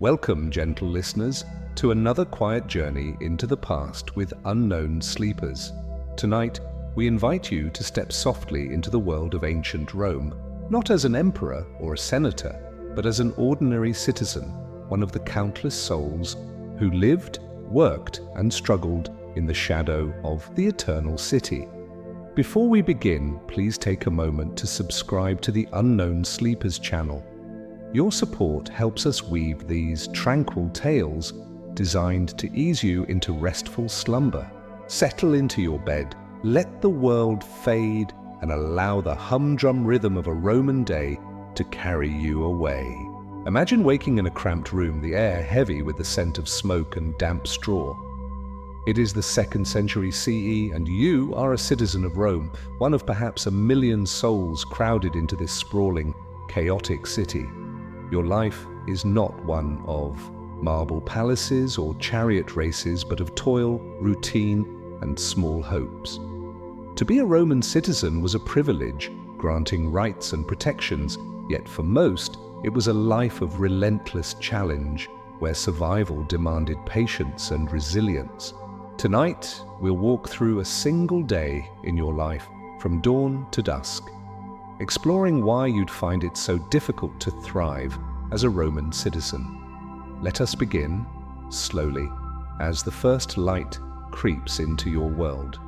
Welcome, gentle listeners, to another quiet journey into the past with unknown sleepers. Tonight, we invite you to step softly into the world of ancient Rome, not as an emperor or a senator, but as an ordinary citizen, one of the countless souls who lived, worked, and struggled in the shadow of the Eternal City. Before we begin, please take a moment to subscribe to the Unknown Sleepers channel. Your support helps us weave these tranquil tales designed to ease you into restful slumber. Settle into your bed, let the world fade, and allow the humdrum rhythm of a Roman day to carry you away. Imagine waking in a cramped room, the air heavy with the scent of smoke and damp straw. It is the 2nd century CE, and you are a citizen of Rome, one of perhaps 1 million souls crowded into this sprawling, chaotic city. Your life is not one of marble palaces or chariot races, but of toil, routine, and small hopes. To be a Roman citizen was a privilege, granting rights and protections, yet for most, it was a life of relentless challenge, where survival demanded patience and resilience. Tonight, we'll walk through a single day in your life, from dawn to dusk, exploring why you'd find it so difficult to thrive as a Roman citizen. Let us begin, slowly, as the first light creeps into your world.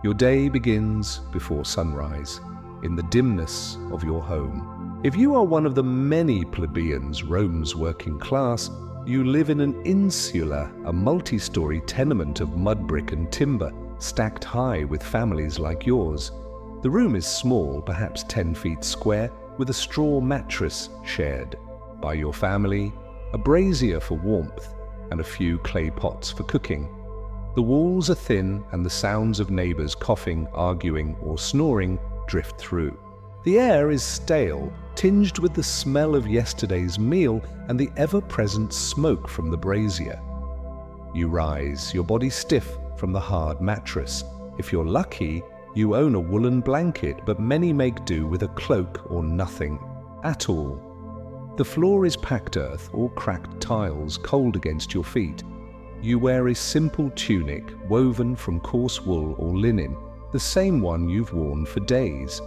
Your day begins before sunrise, in the dimness of your home. If you are one of the many plebeians, Rome's working class, you live in an insula, a multi-story tenement of mud brick and timber, stacked high with families like yours. The room is small, perhaps 10 feet square, with a straw mattress shared by your family, a brazier for warmth, and a few clay pots for cooking. The walls are thin, and the sounds of neighbors coughing, arguing, or snoring drift through. The air is stale, tinged with the smell of yesterday's meal and the ever-present smoke from the brazier. You rise, your body stiff from the hard mattress. If you're lucky, you own a woolen blanket, but many make do with a cloak or nothing at all. The floor is packed earth or cracked tiles, cold against your feet. You wear a simple tunic woven from coarse wool or linen, the same one you've worn for days.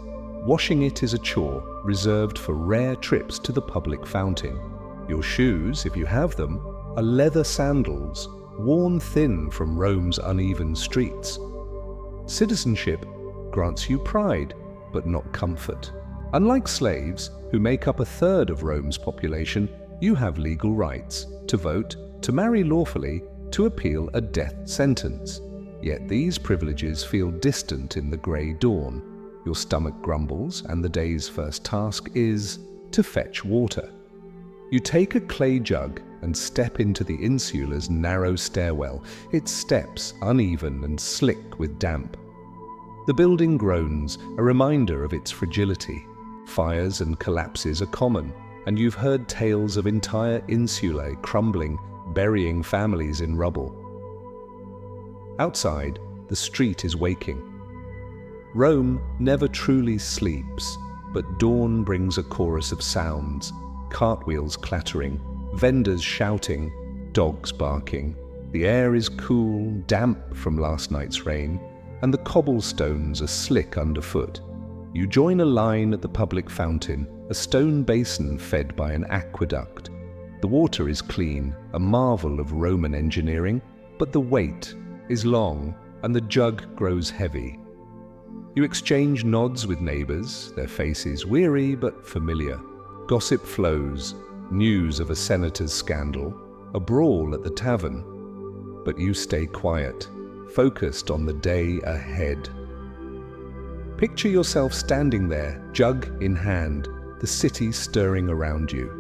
Washing it is a chore, reserved for rare trips to the public fountain. Your shoes, if you have them, are leather sandals, worn thin from Rome's uneven streets. Citizenship grants you pride, but not comfort. Unlike slaves, who make up 1/3 of Rome's population, you have legal rights to vote, to marry lawfully, to appeal a death sentence. Yet these privileges feel distant in the grey dawn. Your stomach grumbles, and the day's first task is to fetch water. You take a clay jug and step into the insula's narrow stairwell, its steps uneven and slick with damp. The building groans, a reminder of its fragility. Fires and collapses are common, and you've heard tales of entire insulae crumbling, burying families in rubble. Outside, the street is waking. Rome never truly sleeps, but dawn brings a chorus of sounds: cartwheels clattering, vendors shouting, dogs barking. The air is cool, damp from last night's rain, and the cobblestones are slick underfoot. You join a line at the public fountain, a stone basin fed by an aqueduct. The water is clean, a marvel of Roman engineering, but the wait is long and the jug grows heavy. You exchange nods with neighbors, their faces weary but familiar. Gossip flows, news of a senator's scandal, a brawl at the tavern. But you stay quiet, focused on the day ahead. Picture yourself standing there, jug in hand, the city stirring around you.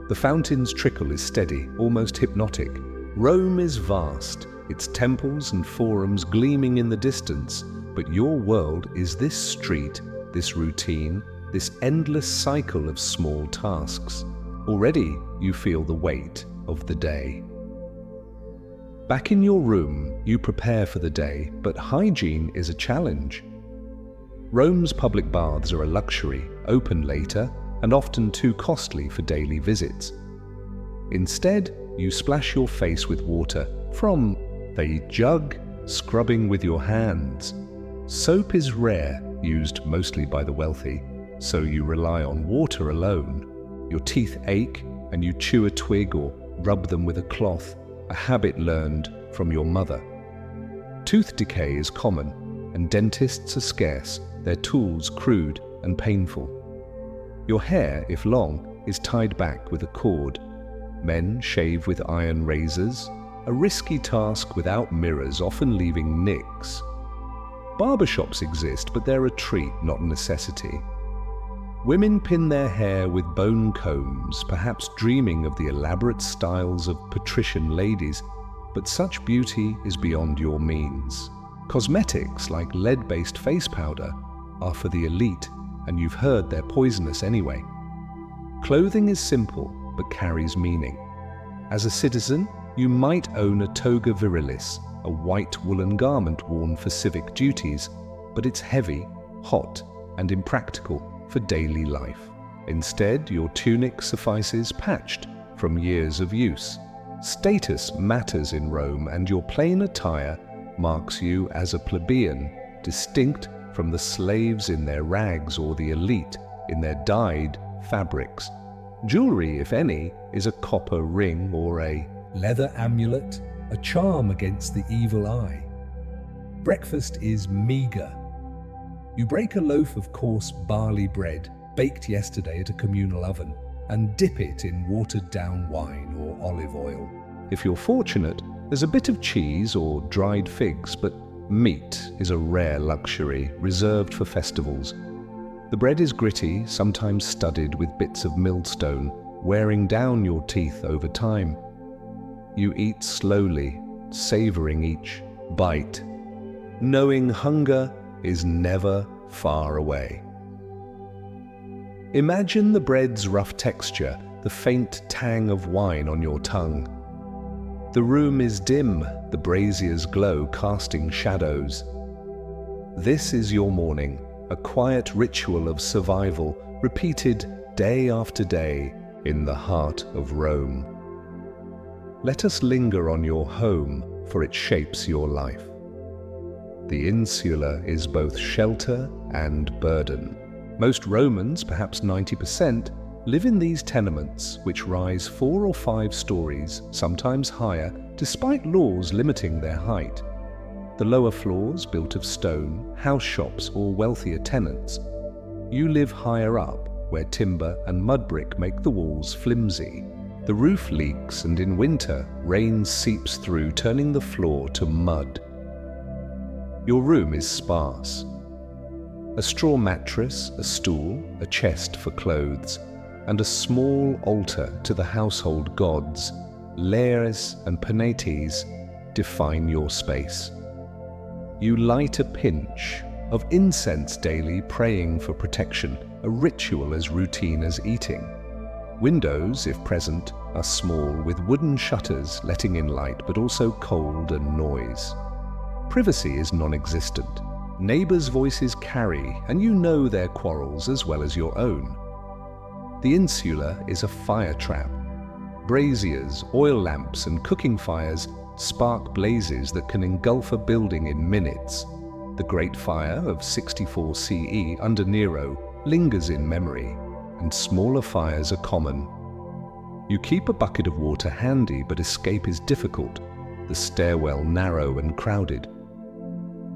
The fountain's trickle is steady, almost hypnotic. Rome is vast, its temples and forums gleaming in the distance, but your world is this street, this routine, this endless cycle of small tasks. Already you feel the weight of the day. Back in your room, you prepare for the day, but hygiene is a challenge. Rome's public baths are a luxury, open later, and often too costly for daily visits. Instead, you splash your face with water from the jug, scrubbing with your hands. Soap is rare, used mostly by the wealthy, so you rely on water alone. Your teeth ache and you chew a twig or rub them with a cloth, a habit learned from your mother. Tooth decay is common, and dentists are scarce, their tools crude and painful. Your hair, if long, is tied back with a cord. Men shave with iron razors, a risky task without mirrors, often leaving nicks. Barbershops exist, but they're a treat, not a necessity. Women pin their hair with bone combs, perhaps dreaming of the elaborate styles of patrician ladies, but such beauty is beyond your means. Cosmetics like lead-based face powder are for the elite, and you've heard they're poisonous anyway. Clothing is simple, but carries meaning. As a citizen, you might own a toga virilis, a white woolen garment worn for civic duties, but it's heavy, hot, and impractical for daily life. Instead, your tunic suffices patched from years of use. Status matters in Rome, and your plain attire marks you as a plebeian, distinct from the slaves in their rags or the elite in their dyed fabrics. Jewelry, if any, is a copper ring or a leather amulet, a charm against the evil eye. Breakfast is meager. You break a loaf of coarse barley bread, baked yesterday at a communal oven, and dip it in watered-down wine or olive oil. If you're fortunate, there's a bit of cheese or dried figs, but meat is a rare luxury reserved for festivals. The bread is gritty, sometimes studded with bits of millstone, wearing down your teeth over time. You eat slowly, savoring each bite, knowing hunger is never far away. Imagine the bread's rough texture, the faint tang of wine on your tongue. The room is dim, the braziers glow, casting shadows. This is your morning, a quiet ritual of survival, repeated day after day in the heart of Rome. Let us linger on your home, for it shapes your life. The insula is both shelter and burden. Most Romans, perhaps 90%, live in these tenements, which rise 4 or 5 stories, sometimes higher, despite laws limiting their height. The lower floors, built of stone, house shops or wealthier tenants. You live higher up, where timber and mud brick make the walls flimsy. The roof leaks, and in winter, rain seeps through, turning the floor to mud. Your room is sparse. A straw mattress, a stool, a chest for clothes, and a small altar to the household gods, Lares and Penates, define your space. You light a pinch of incense daily, praying for protection, a ritual as routine as eating. Windows, if present, are small, with wooden shutters letting in light, but also cold and noise. Privacy is non-existent. Neighbors' voices carry, and you know their quarrels as well as your own. The insula is a fire trap. Braziers, oil lamps, and cooking fires spark blazes that can engulf a building in minutes. The Great Fire of 64 CE under Nero lingers in memory, and smaller fires are common. You keep a bucket of water handy, but escape is difficult, the stairwell narrow and crowded.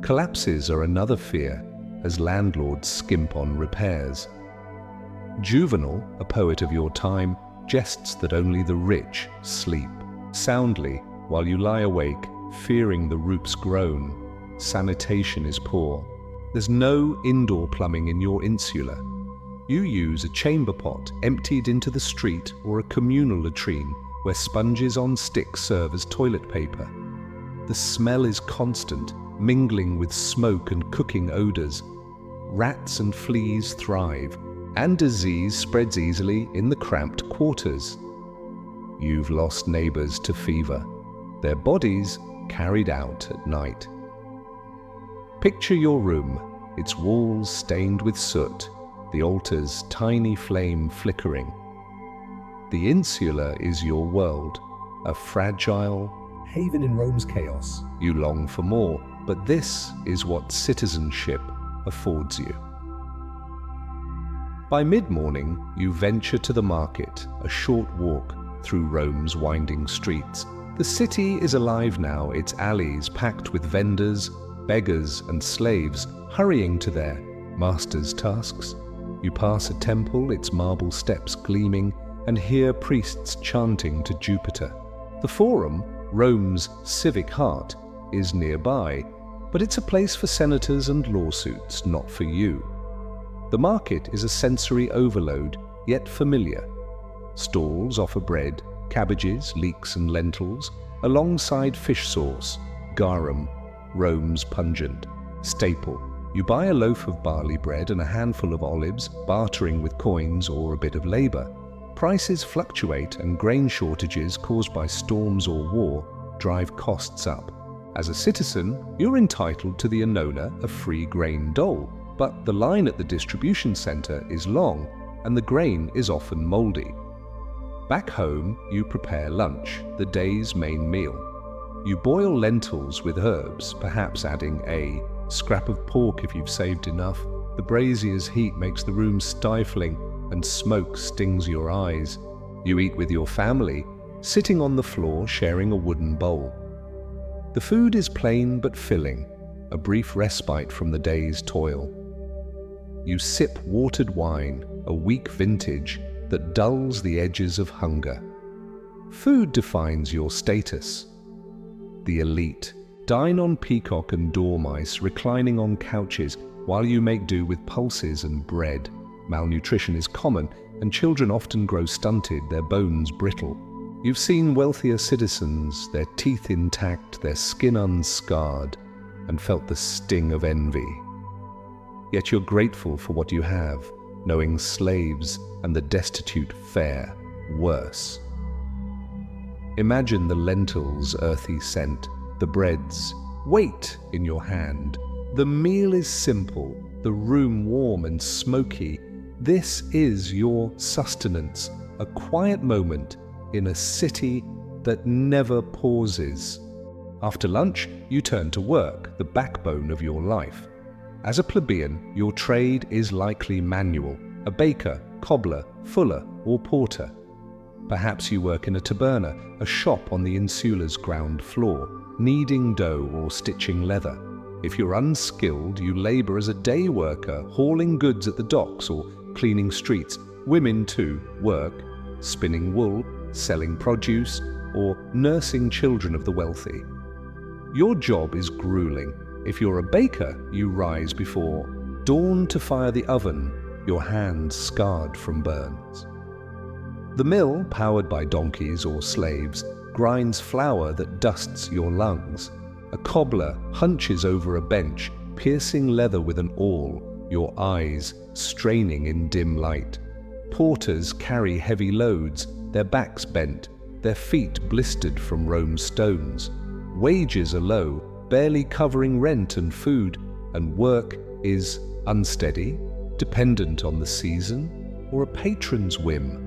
Collapses are another fear, as landlords skimp on repairs. Juvenal, a poet of your time, jests that only the rich sleep soundly while you lie awake, fearing the roof's groan. Sanitation is poor. There's no indoor plumbing in your insula. You use a chamber pot emptied into the street or a communal latrine where sponges on sticks serve as toilet paper. The smell is constant, mingling with smoke and cooking odors. Rats and fleas thrive, and disease spreads easily in the cramped quarters. You've lost neighbors to fever, their bodies carried out at night. Picture your room, its walls stained with soot, the altar's tiny flame flickering. The insula is your world, a fragile haven in Rome's chaos. You long for more, but this is what citizenship affords you. By mid-morning, you venture to the market, a short walk through Rome's winding streets. The city is alive now, its alleys packed with vendors, beggars, and slaves hurrying to their master's tasks. You pass a temple, its marble steps gleaming, and hear priests chanting to Jupiter. The Forum, Rome's civic heart, is nearby, but it's a place for senators and lawsuits, not for you. The market is a sensory overload, yet familiar. Stalls offer bread, cabbages, leeks and lentils, alongside fish sauce, garum, Rome's pungent staple. You buy a loaf of barley bread and a handful of olives, bartering with coins or a bit of labor. Prices fluctuate, and grain shortages caused by storms or war drive costs up. As a citizen, you're entitled to the annona, a free grain dole, but the line at the distribution center is long, and the grain is often moldy. Back home, you prepare lunch, the day's main meal. You boil lentils with herbs, perhaps adding a scrap of pork if you've saved enough. The brazier's heat makes the room stifling, and smoke stings your eyes. You eat with your family, sitting on the floor sharing a wooden bowl. The food is plain but filling, a brief respite from the day's toil. You sip watered wine, a weak vintage that dulls the edges of hunger. Food defines your status. The elite dine on peacock and dormice, reclining on couches while you make do with pulses and bread. Malnutrition is common, and children often grow stunted, their bones brittle. You've seen wealthier citizens, their teeth intact, their skin unscarred, and felt the sting of envy. Yet you're grateful for what you have, knowing slaves and the destitute fare worse. Imagine the lentils' earthy scent, the bread's weight in your hand. The meal is simple, the room warm and smoky. This is your sustenance, a quiet moment in a city that never pauses. After lunch, you turn to work, the backbone of your life. As a plebeian, your trade is likely manual, a baker, cobbler, fuller, or porter. Perhaps you work in a taberna, a shop on the insula's ground floor, kneading dough or stitching leather. If you're unskilled, you labor as a day worker, hauling goods at the docks or cleaning streets. Women, too, work, spinning wool, selling produce, or nursing children of the wealthy. Your job is grueling. If you're a baker, you rise before dawn to fire the oven, your hands scarred from burns. The mill, powered by donkeys or slaves, grinds flour that dusts your lungs. A cobbler hunches over a bench, piercing leather with an awl, your eyes straining in dim light. Porters carry heavy loads, their backs bent, their feet blistered from Rome's stones. Wages are low, barely covering rent and food, and work is unsteady, dependent on the season or a patron's whim.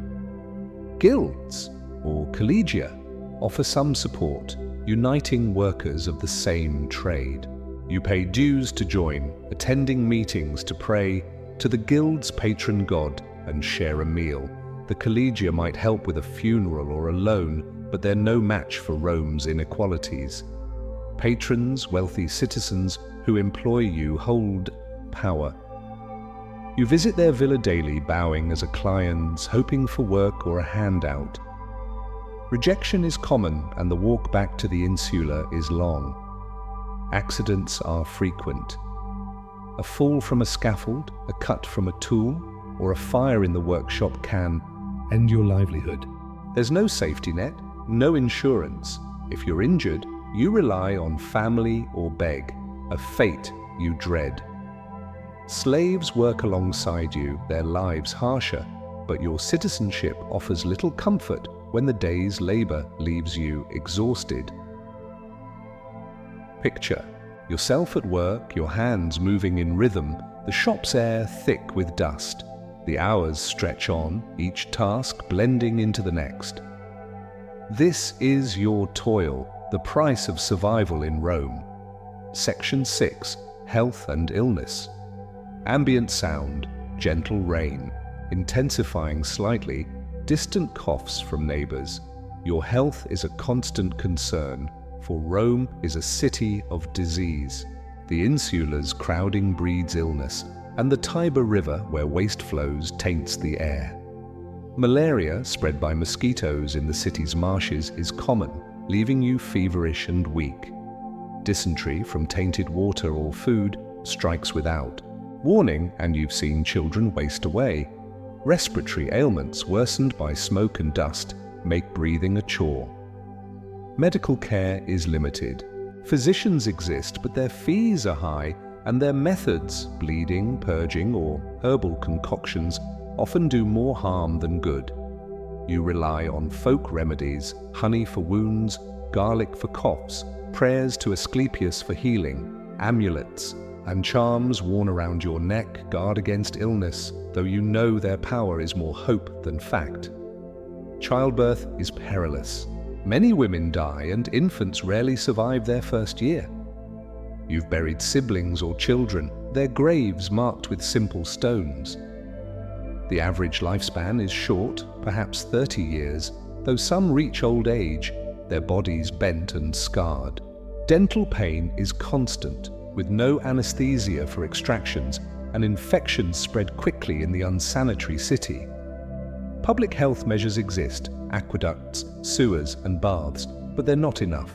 Guilds, or collegia, offer some support, uniting workers of the same trade. You pay dues to join, attending meetings to pray to the guild's patron god and share a meal. The collegia might help with a funeral or a loan, but they're no match for Rome's inequalities. Patrons, wealthy citizens who employ you, hold power. You visit their villa daily, bowing as a client, hoping for work or a handout. Rejection is common, and the walk back to the insula is long. Accidents are frequent. A fall from a scaffold, a cut from a tool, or a fire in the workshop can end your livelihood. There's no safety net, no insurance. If you're injured, you rely on family or beg, a fate you dread. Slaves work alongside you, their lives harsher, but your citizenship offers little comfort when the day's labor leaves you exhausted. Picture yourself at work, your hands moving in rhythm, the shop's air thick with dust. The hours stretch on, each task blending into the next. This is your toil, the price of survival in Rome. Section 6. Health and illness. Ambient sound, gentle rain, intensifying slightly, distant coughs from neighbors. Your health is a constant concern, for Rome is a city of disease. The insula's crowding breeds illness, and the Tiber River, where waste flows, taints the air. Malaria, spread by mosquitoes in the city's marshes, is common, leaving you feverish and weak. Dysentery from tainted water or food strikes without. Warning, and you've seen children waste away. Respiratory ailments worsened by smoke and dust make breathing a chore. Medical care is limited. Physicians exist, but their fees are high, and their methods, bleeding, purging, or herbal concoctions, often do more harm than good. You rely on folk remedies, honey for wounds, garlic for coughs, prayers to Asclepius for healing, amulets, and charms worn around your neck guard against illness, though you know their power is more hope than fact. Childbirth is perilous. Many women die, and infants rarely survive their first year. You've buried siblings or children, their graves marked with simple stones. The average lifespan is short, perhaps 30 years, though some reach old age, their bodies bent and scarred. Dental pain is constant, with no anesthesia for extractions, and infections spread quickly in the unsanitary city. Public health measures exist, aqueducts, sewers, and baths, but they're not enough.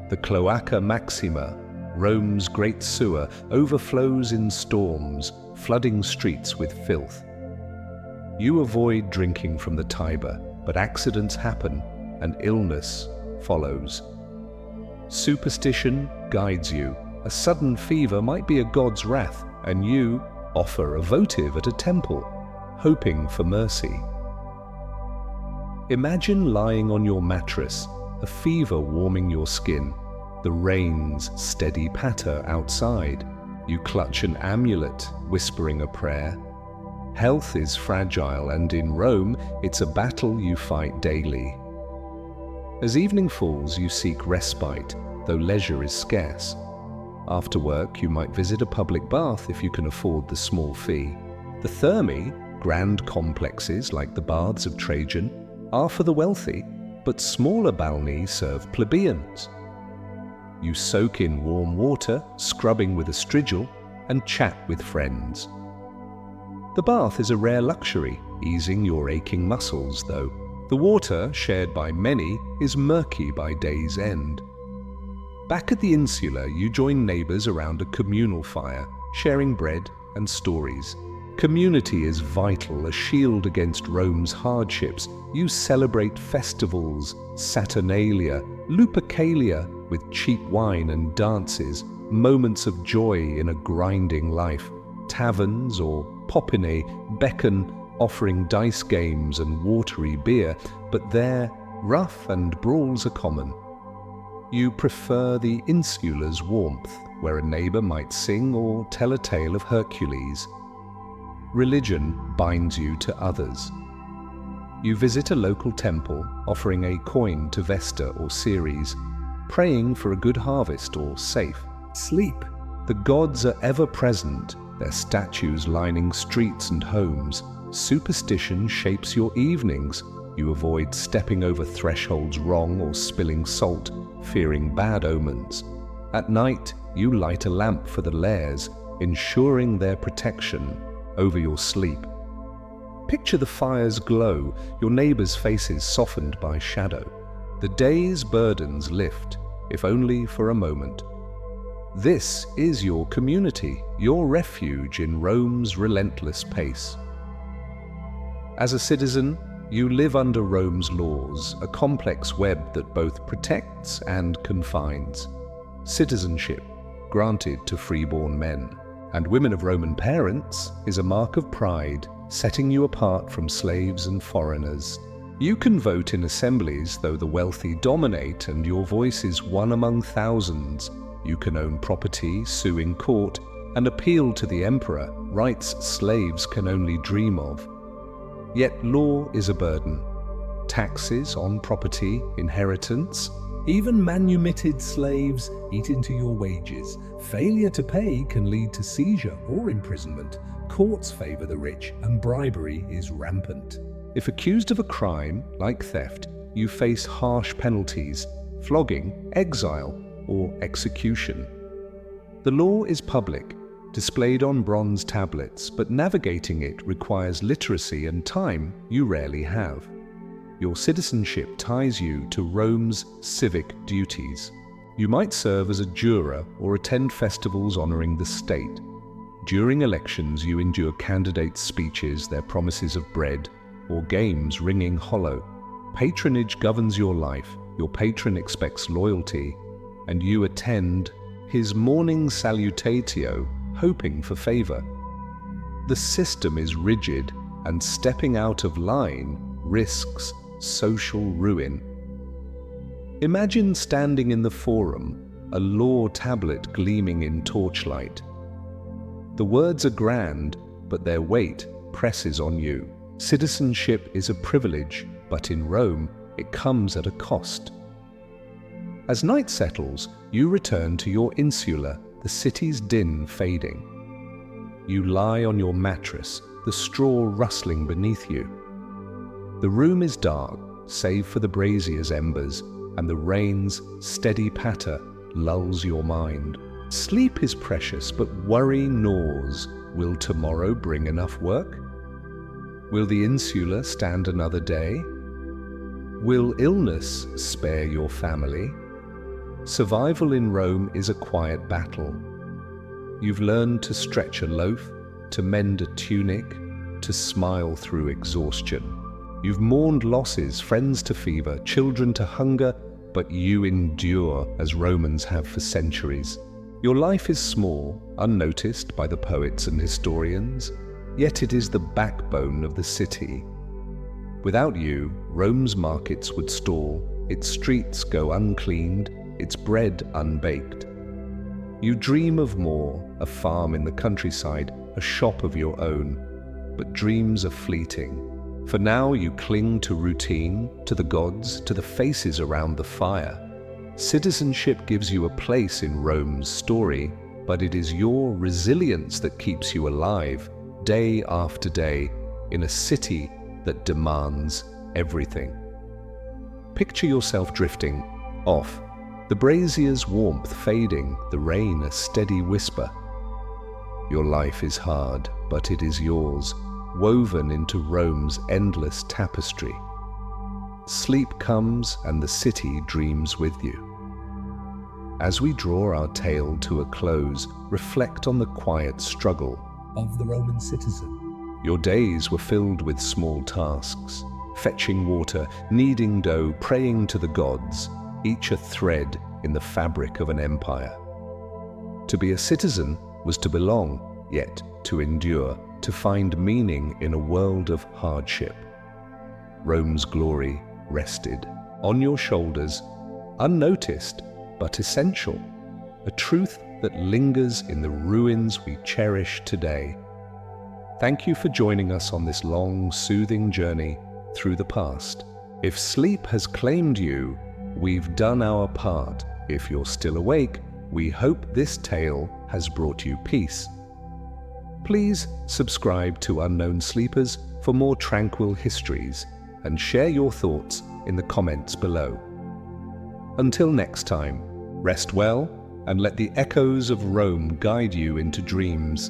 The Cloaca Maxima, Rome's great sewer, overflows in storms, flooding streets with filth. You avoid drinking from the Tiber, but accidents happen, and illness follows. Superstition guides you. A sudden fever might be a god's wrath, and you offer a votive at a temple, hoping for mercy. Imagine lying on your mattress, a fever warming your skin, the rain's steady patter outside. You clutch an amulet, whispering a prayer. Health is fragile, and in Rome, it's a battle you fight daily. As evening falls, you seek respite, though leisure is scarce. After work, you might visit a public bath if you can afford the small fee. The thermae, grand complexes like the baths of Trajan, are for the wealthy, but smaller balneae serve plebeians. You soak in warm water, scrubbing with a strigil, and chat with friends. The bath is a rare luxury, easing your aching muscles, though. The water, shared by many, is murky by day's end. Back at the insula, you join neighbors around a communal fire, sharing bread and stories. Community is vital, a shield against Rome's hardships. You celebrate festivals, Saturnalia, Lupercalia, with cheap wine and dances, moments of joy in a grinding life. Taverns or popinae beckon, offering dice games and watery beer, but there, rough and brawls are common. You prefer the insula's warmth, where a neighbor might sing or tell a tale of Hercules. Religion binds you to others. You visit a local temple, offering a coin to Vesta or Ceres, praying for a good harvest or safe sleep. The gods are ever present, their statues lining streets and homes. Superstition shapes your evenings. You avoid stepping over thresholds wrong or spilling salt, fearing bad omens. At night, you light a lamp for the lairs, ensuring their protection over your sleep. Picture the fire's glow, your neighbors' faces softened by shadow. The day's burdens lift, if only for a moment. This is your community, your refuge in Rome's relentless pace. As a citizen, you live under Rome's laws, a complex web that both protects and confines. Citizenship, granted to freeborn men, and women of Roman parents, is a mark of pride, setting you apart from slaves and foreigners. You can vote in assemblies, though the wealthy dominate, and your voice is one among thousands. You can own property, sue in court, and appeal to the emperor, rights slaves can only dream of. Yet law is a burden. Taxes on property, inheritance, even manumitted slaves eat into your wages. Failure to pay can lead to seizure or imprisonment. Courts favor the rich, and bribery is rampant. If accused of a crime, like theft, you face harsh penalties, flogging, exile, or execution. The law is public, displayed on bronze tablets, but navigating it requires literacy and time you rarely have. Your citizenship ties you to Rome's civic duties. You might serve as a juror or attend festivals honoring the state. During elections, you endure candidates' speeches, their promises of bread, or games ringing hollow. Patronage governs your life. Your patron expects loyalty, and you attend his morning salutatio, hoping for favor. The system is rigid, and stepping out of line risks social ruin. Imagine standing in the forum, a law tablet gleaming in torchlight. The words are grand, but their weight presses on you. Citizenship is a privilege, but in Rome, it comes at a cost. As night settles, you return to your insula, the city's din fading. You lie on your mattress, the straw rustling beneath you. The room is dark, save for the brazier's embers, and the rain's steady patter lulls your mind. Sleep is precious, but worry gnaws. Will tomorrow bring enough work? Will the insula stand another day? Will illness spare your family? Survival in Rome is a quiet battle. You've learned to stretch a loaf, to mend a tunic, to smile through exhaustion. You've mourned losses, friends to fever, children to hunger, but you endure as Romans have for centuries. Your life is small, unnoticed by the poets and historians, yet it is the backbone of the city. Without you, Rome's markets would stall, its streets go uncleaned, its bread unbaked. You dream of more, a farm in the countryside, a shop of your own, but dreams are fleeting. For now you cling to routine, to the gods, to the faces around the fire. Citizenship gives you a place in Rome's story, but it is your resilience that keeps you alive, day after day, in a city that demands everything. Picture yourself drifting off, the brazier's warmth fading, the rain a steady whisper. Your life is hard, but it is yours, woven into Rome's endless tapestry. Sleep comes and the city dreams with you. As we draw our tale to a close, reflect on the quiet struggle of the Roman citizen. Your days were filled with small tasks, fetching water, kneading dough, praying to the gods, each a thread in the fabric of an empire. To be a citizen was to belong, yet to endure, to find meaning in a world of hardship. Rome's glory rested on your shoulders, unnoticed but essential, a truth that lingers in the ruins we cherish today. Thank you for joining us on this long, soothing journey through the past. If sleep has claimed you, we've done our part. If you're still awake, we hope this tale has brought you peace. Please subscribe to Unknown Sleepers for more tranquil histories and share your thoughts in the comments below. Until next time, rest well and let the echoes of Rome guide you into dreams